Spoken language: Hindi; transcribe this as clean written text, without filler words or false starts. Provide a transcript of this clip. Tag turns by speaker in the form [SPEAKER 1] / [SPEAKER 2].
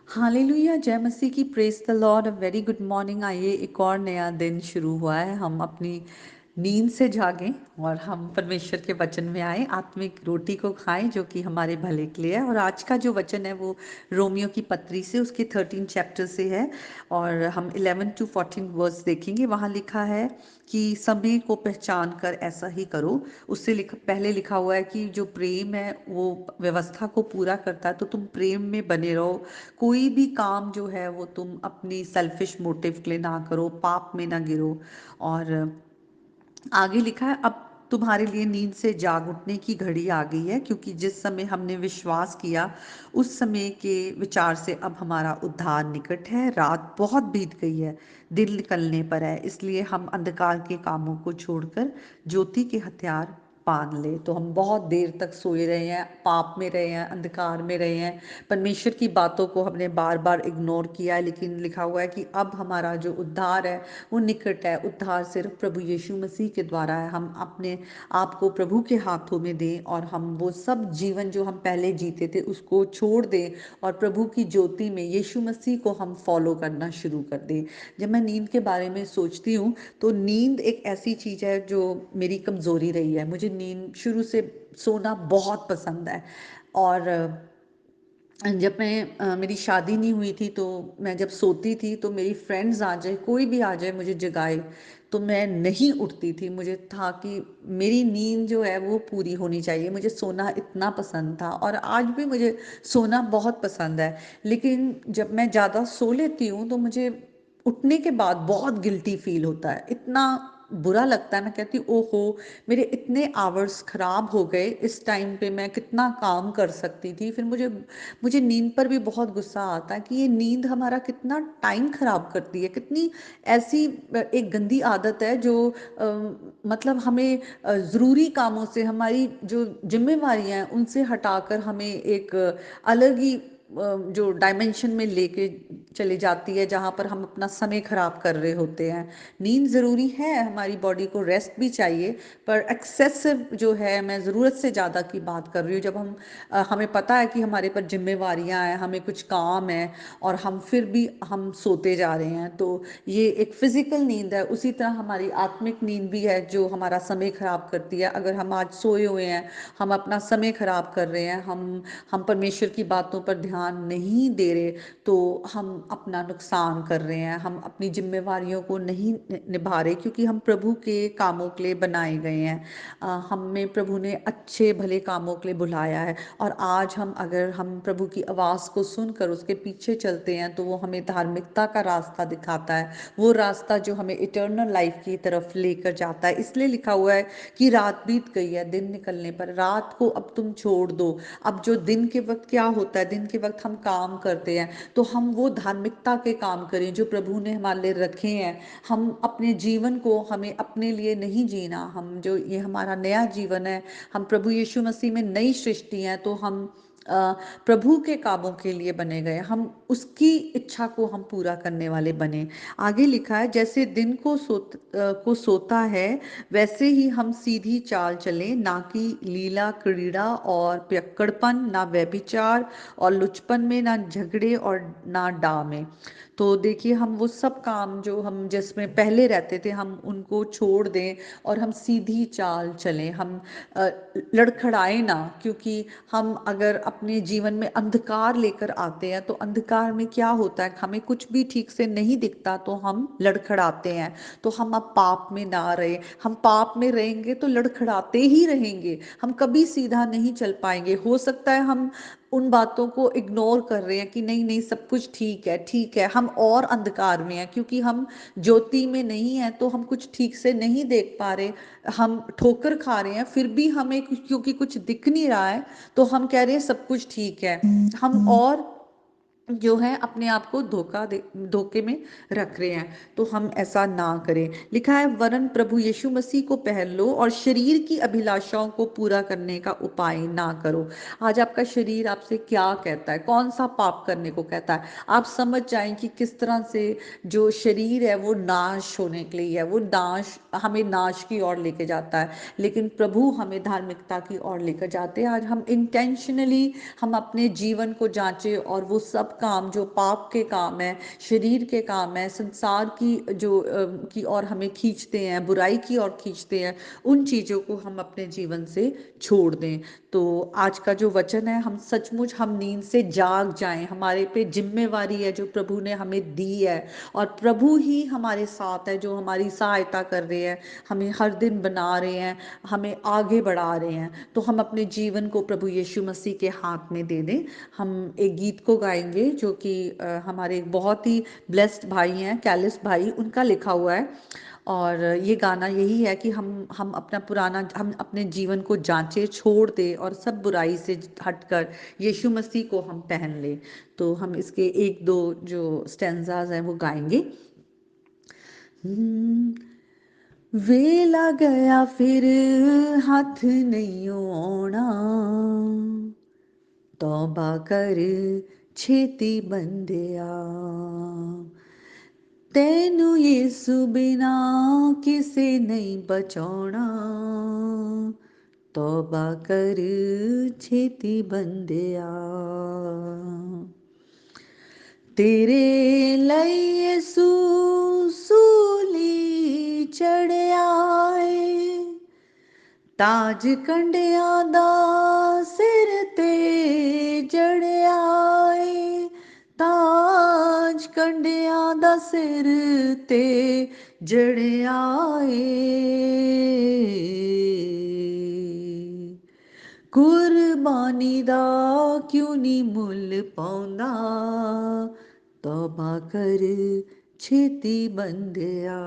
[SPEAKER 1] हालेलुया, जय मसीह की, praise the Lord. A very good morning. आइए, एक और नया दिन शुरू हुआ है। हम अपनी नींद से जागें और हम परमेश्वर के वचन में आए, आत्मिक रोटी को खाएं जो कि हमारे भले के लिए है। और आज का जो वचन है वो रोमियो की पत्री से, उसके 13 चैप्टर से है। और हम 11 to 14 वर्स देखेंगे। वहाँ लिखा है कि समय को पहचान कर ऐसा ही करो। उससे पहले लिखा हुआ है कि जो प्रेम है वो व्यवस्था को पूरा करता है, तो तुम प्रेम में बने रहो। कोई भी काम जो है वो तुम अपनी सेल्फिश मोटिव के लिए ना करो, पाप में ना गिरो। और आगे लिखा है, अब तुम्हारे लिए नींद से जाग उठने की घड़ी आ गई है, क्योंकि जिस समय हमने विश्वास किया उस समय के विचार से अब हमारा उद्धार निकट है। रात बहुत बीत गई है, दिन निकलने पर है, इसलिए हम अंधकार के कामों को छोड़कर ज्योति के हथियार बांध ले। तो हम बहुत देर तक सोए रहे हैं, पाप में रहे हैं, अंधकार में रहे हैं, परमेश्वर की बातों को हमने बार बार इग्नोर किया है। लेकिन लिखा हुआ है कि अब हमारा जो उद्धार है वो निकट है। उद्धार सिर्फ प्रभु यीशु मसीह के द्वारा है। हम अपने आप को प्रभु के हाथों में दें और हम वो सब जीवन जो हम पहले जीते थे उसको छोड़ दें और प्रभु की ज्योति में यीशु मसीह को हम फॉलो करना शुरू कर दें। जब मैं नींद के बारे में सोचती हूँ तो नींद एक ऐसी चीज़ है जो मेरी कमज़ोरी रही है। मुझे नींद शुरू से सोना बहुत पसंद है। और जब मेरी शादी नहीं हुई थी तो मैं जब सोती थी तो मेरी फ्रेंड्स आ जाए, कोई भी आ जाए मुझे जगाए, तो मैं नहीं उठती थी। मुझे था कि मेरी नींद जो है वो पूरी होनी चाहिए। मुझे सोना इतना पसंद था और आज भी मुझे सोना बहुत पसंद है। लेकिन जब मैं ज़्यादा सो लेती हूँ तो मुझे उठने के बाद बहुत गिल्टी फील होता है, इतना बुरा लगता है। मैं कहती हूँ ओहो, मेरे इतने आवर्स खराब हो गए, इस टाइम पे मैं कितना काम कर सकती थी। फिर मुझे मुझे नींद पर भी बहुत गुस्सा आता है कि ये नींद हमारा कितना टाइम खराब करती है। कितनी ऐसी एक गंदी आदत है जो मतलब हमें ज़रूरी कामों से, हमारी जो जिम्मेवारियां हैं उनसे हटाकर हमें एक अलग ही जो डायमेंशन में लेके चले जाती है, जहाँ पर हम अपना समय खराब कर रहे होते हैं। नींद ज़रूरी है, हमारी बॉडी को रेस्ट भी चाहिए, पर एक्सेसिव जो है, मैं ज़रूरत से ज़्यादा की बात कर रही हूँ। जब हमें पता है कि हमारे पर जिम्मेवारियां हैं, हमें कुछ काम है और हम फिर भी हम सोते जा रहे हैं, तो ये एक फिजिकल नींद है। उसी तरह हमारी आत्मिक नींद भी है जो हमारा समय खराब करती है। अगर हम आज सोए हुए हैं, हम अपना समय खराब कर रहे हैं, हम परमेश्वर की बातों पर ध्यान नहीं दे रहे, तो हम अपना नुकसान कर रहे हैं। हम अपनी जिम्मेवारियों को नहीं निभा रहे, क्योंकि हम प्रभु के कामों के लिए बनाए गए हैं। हमें प्रभु ने अच्छे भले कामों के लिए बुलाया है। और आज अगर हम प्रभु की आवाज़ को सुनकर उसके पीछे चलते हैं तो वो हमें धार्मिकता का रास्ता दिखाता है, वो रास्ता जो हमें इटर्नल लाइफ की तरफ लेकर जाता है। इसलिए लिखा हुआ है कि रात बीत गई है, दिन निकलने पर। रात को अब तुम छोड़ दो। अब जो दिन के वक्त क्या होता है, दिन के वक्त हम काम करते हैं, तो हम वो धार्मिकता के काम करें जो प्रभु ने हमारे लिए रखे हैं। हम अपने जीवन को, हमें अपने लिए नहीं जीना। हम जो ये हमारा नया जीवन है, हम प्रभु यीशु मसीह में नई सृष्टि हैं, तो हम प्रभु के कामों के लिए बने गए, हम उसकी इच्छा को हम पूरा करने वाले बने। आगे लिखा है, जैसे दिन को सोता है वैसे ही हम सीधी चाल चलें, ना कि लीला क्रीड़ा और पियक्कड़पन, ना व्यभिचार और लुचपन में, ना झगड़े और ना डा में। तो देखिए, हम वो सब काम जो हम जिसमें पहले रहते थे हम उनको छोड़ दें और हम सीधी चाल चलें। हम लड़खड़ाए ना, क्योंकि हम अगर अपने जीवन में अंधकार लेकर आते हैं तो अंधकार में क्या होता है, हमें कुछ भी ठीक से नहीं दिखता तो हम लड़खड़ाते हैं। तो हम अब पाप में ना रहे। हम पाप में रहेंगे तो लड़खड़ाते ही रहेंगे, हम कभी सीधा नहीं चल पाएंगे। हो सकता है हम उन बातों को इग्नोर कर रहे हैं कि नहीं नहीं सब कुछ ठीक है, ठीक है, हम और अंधकार में हैं, क्योंकि हम ज्योति में नहीं है, तो हम कुछ ठीक से नहीं देख पा रहे। हम ठोकर खा रहे हैं, फिर भी हमें क्योंकि कुछ दिख नहीं रहा है तो हम कह रहे हैं सब कुछ ठीक है। हम और जो है अपने आप को धोखे में रख रहे हैं। तो हम ऐसा ना करें। लिखा है, वरन प्रभु यीशु मसीह को पहन लो और शरीर की अभिलाषाओं को पूरा करने का उपाय ना करो। आज आपका शरीर आपसे क्या कहता है, कौन सा पाप करने को कहता है, आप समझ जाएं कि किस तरह से जो शरीर है वो नाश होने के लिए है, वो नाश, हमें नाश की ओर लेके जाता है। लेकिन प्रभु हमें धार्मिकता की ओर लेकर जाते हैं। आज हम इंटेंशनली हम अपने जीवन को जांचें और वो सब सब काम जो पाप के काम है, शरीर के काम है, संसार की जो की ओर हमें खींचते हैं, बुराई की ओर खींचते हैं, उन चीज़ों को हम अपने जीवन से छोड़ दें। तो आज का जो वचन है, हम सचमुच हम नींद से जाग जाएं, हमारे पे जिम्मेवारी है जो प्रभु ने हमें दी है, और प्रभु ही हमारे साथ है जो हमारी सहायता कर रहे हैं, हमें हर दिन बना रहे हैं, हमें आगे बढ़ा रहे हैं। तो हम अपने जीवन को प्रभु यीशु मसीह के हाथ में दे दें। हम एक गीत को गाएंगे जो कि हमारे एक बहुत ही ब्लेस्ड भाई हैं, कैलिस भाई, उनका लिखा हुआ है। और ये गाना यही है कि हम अपना पुराना, हम अपने जीवन को जांचे, छोड़ दे और सब बुराई से हटकर यीशु मसीह को हम पहन ले। तो हम इसके एक दो जो स्टेंजाज हैं वो गाएंगे। वेला गया फिर हाथ नहीं आना, तौबा कर छेती बंदिया, तेनू यीशु बिना किसे नहीं बचाना, तौबा कर छेती बंदिया। तेरे ਲਈ ਯਿਸੂ ਸੂਲੀ ਚੜਿਆ ਏ, ਤਾਜ ਕੰਡਿਆਂ ਦਾ ਸਿਰ ਤੇ ਜੜਿਆ ਏ, ਤਾਜ ਕੰਡਿਆਂ ਦਾ ਸਿਰ ਤੇ ਜੜਿਆ ਏ। ਕੁਰਬਾਨੀ ਦਾ ਕਿਉਂ ਨਹੀਂ ਮੁੱਲ ਪਾਉਂਦਾ, ਤੌਬਾ ਕਰ ਛੇਤੀ ਬੰਦਿਆ,